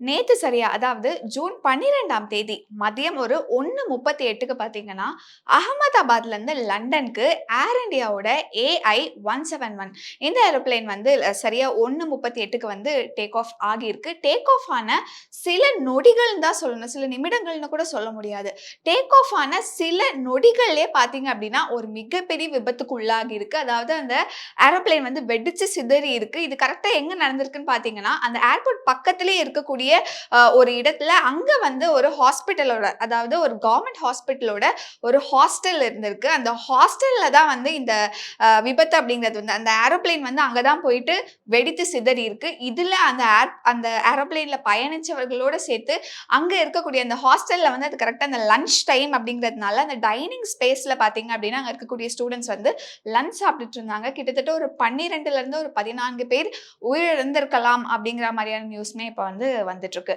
நேத்து சரியா, அதாவது ஜூன் 12ஆம் தேதி மதியம் ஒரு 1:38க்கு பார்த்தீங்கன்னா, அகமதாபாத்லருந்து லண்டனுக்கு ஏர் இண்டியாவோட AI-171 இந்த ஏரோப்ளேன் வந்து சரியா 1:38க்கு வந்து டேக் ஆஃப் ஆகியிருக்கு. டேக் ஆஃப் ஆன சில நொடிகள்னு தான் சொல்லணும். சில நிமிடங்கள்னு கூட சொல்ல முடியாது. டேக் ஆஃப் ஆன சில நொடிகள்லயே பார்த்தீங்க அப்டின்னா, ஒரு மிகப்பெரிய விபத்துக்கு உள்ளாகி இருக்கு. அதாவது அந்த ஏரோப்ளேன் வந்து வெடிச்சு சிதறி இருக்கு. இது கரெக்ட்டா எங்க நடந்திருக்குன்னு பார்த்தீங்கன்னா, அந்த ஏர்போர்ட் பக்கத்திலேயே இருக்கக்கூடிய ஒரு இடத்துல அங்க வந்து ஒரு ஹாஸ்பிட்டலோட அதாவது ஒரு கவர்ன்மெண்ட் ஹாஸ்பிட்டலோட ஒரு ஹாஸ்டல் இருந்திருக்கு. அந்த ஹாஸ்டல்ல தான் வந்து இந்த விபத்து அப்படிங்கிறது வந்து அந்த ஏரோப்ளேன் வந்து அங்க தான் போயிட்டு வெடித்து சிதறி இருக்கு. இதுல அந்த ஏரோப்ளேன்ல பயணிச்சவர்களோட சேர்த்து அங்க இருக்கக்கூடிய அந்த ஹாஸ்டல்ல வந்து அது கரெக்ட்டா அந்த லஞ்ச் டைம் அப்படிங்கிறதுனால அந்த டைனிங் ஸ்பேஸ்ல பார்த்தீங்க அப்படின்னா, அங்க இருக்கக்கூடிய ஸ்டூடண்ட்ஸ் வந்து லஞ்ச் சாப்பிட்டுட்டு இருந்தாங்க. கிட்டத்தட்ட ஒரு 12ல இருந்து ஒரு 14 பேர் உயிரிழந்திருக்கலாம் அப்படிங்கிற மாரியான நியூஸ்மே இப்ப வந்து வந்துட்டு இருக்கு.